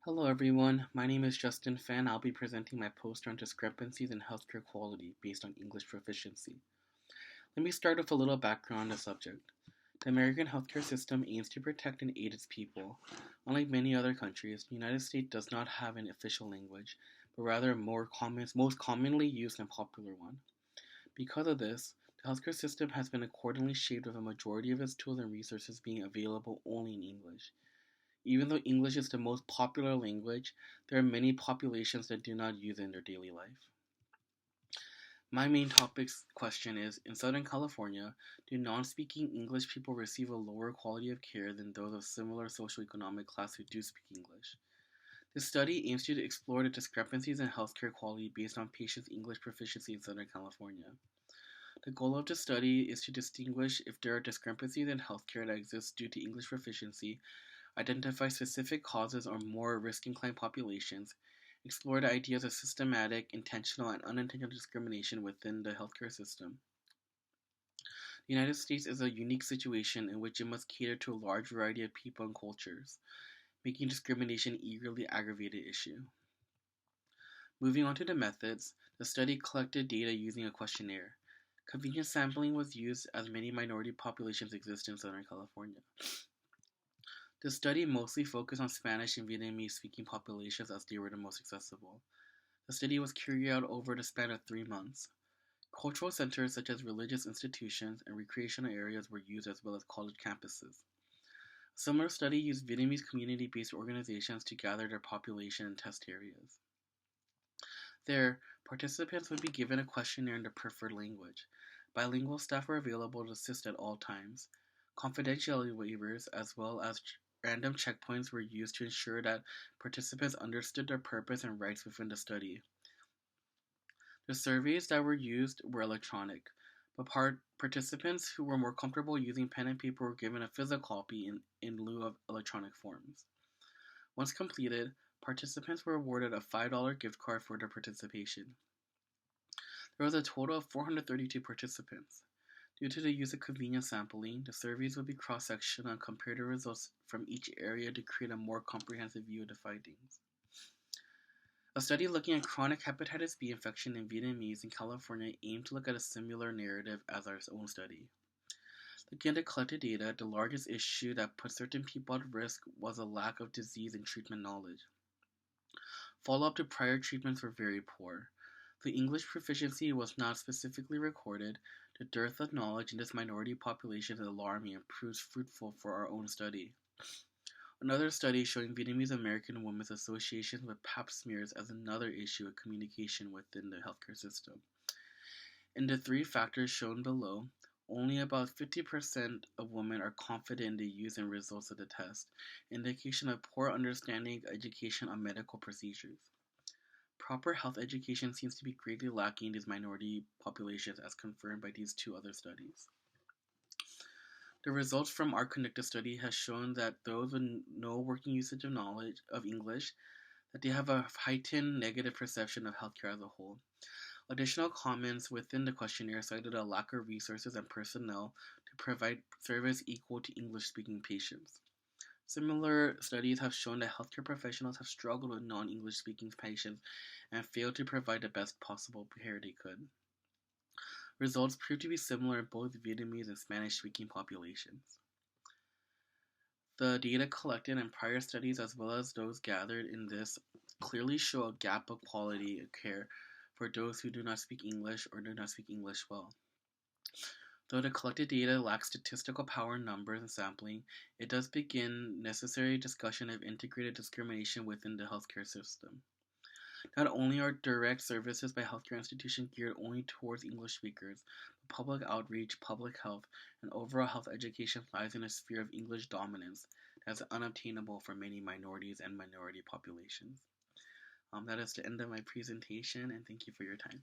Hello everyone, my name is Justin Fan. I'll be presenting my poster on discrepancies in healthcare quality based on English proficiency. Let me start with a little background on the subject. The American healthcare system aims to protect and aid its people. Unlike many other countries, the United States does not have an official language, but rather a most commonly used and popular one. Because of this, the healthcare system has been accordingly shaped with a majority of its tools and resources being available only in English. Even though English is the most popular language, there are many populations that do not use it in their daily life. My main topic's question is, in Southern California, do non-speaking English people receive a lower quality of care than those of similar socioeconomic class who do speak English? This study aims to explore the discrepancies in healthcare quality based on patients' English proficiency in Southern California. The goal of the study is to distinguish if there are discrepancies in healthcare that exist due to English proficiency, identify specific causes or more risk-inclined populations, explore the ideas of systematic, intentional, and unintentional discrimination within the healthcare system. The United States is a unique situation in which it must cater to a large variety of people and cultures, making discrimination an eagerly aggravated issue. Moving on to the methods, the study collected data using a questionnaire. Convenience sampling was used as many minority populations exist in Southern California. The study mostly focused on Spanish and Vietnamese speaking populations as they were the most accessible. The study was carried out over the span of 3 months. Cultural centers such as religious institutions and recreational areas were used as well as college campuses. A similar study used Vietnamese community-based organizations to gather their population and test areas. There, participants would be given a questionnaire in their preferred language. Bilingual staff were available to assist at all times. Confidentiality waivers as well as random checkpoints were used to ensure that participants understood their purpose and rights within the study. The surveys that were used were electronic, but participants who were more comfortable using pen and paper were given a physical copy in lieu of electronic forms. Once completed, participants were awarded a $5 gift card for their participation. There was a total of 432 participants. Due to the use of convenience sampling, the surveys would be cross-sectional and compare the results from each area to create a more comprehensive view of the findings. A study looking at chronic hepatitis B infection in Vietnamese in California aimed to look at a similar narrative as our own study. Looking at the collected data, the largest issue that put certain people at risk was a lack of disease and treatment knowledge. Follow-up to prior treatments were very poor. The English proficiency was not specifically recorded. The dearth of knowledge in this minority population is alarming and proves fruitful for our own study. Another study showing Vietnamese American women's association with pap smears as another issue of communication within the healthcare system. In the 3 factors shown below, only about 50% of women are confident in the use and results of the test, indication of poor understanding of education on medical procedures. Proper health education seems to be greatly lacking in these minority populations as confirmed by these 2 other studies. The results from our conducted study has shown that those with no working usage of knowledge of English, that they have a heightened negative perception of healthcare as a whole. Additional comments within the questionnaire cited a lack of resources and personnel to provide service equal to English-speaking patients. Similar studies have shown that healthcare professionals have struggled with non-English speaking patients and failed to provide the best possible care they could. Results proved to be similar in both Vietnamese and Spanish-speaking populations. The data collected in prior studies as well as those gathered in this clearly show a gap of quality of care for those who do not speak English or do not speak English well. Though the collected data lacks statistical power in numbers and sampling, it does begin necessary discussion of integrated discrimination within the healthcare system. Not only are direct services by healthcare institutions geared only towards English speakers, but public outreach, public health, and overall health education lies in a sphere of English dominance that is unobtainable for many minorities and minority populations. That is the end of my presentation, and thank you for your time.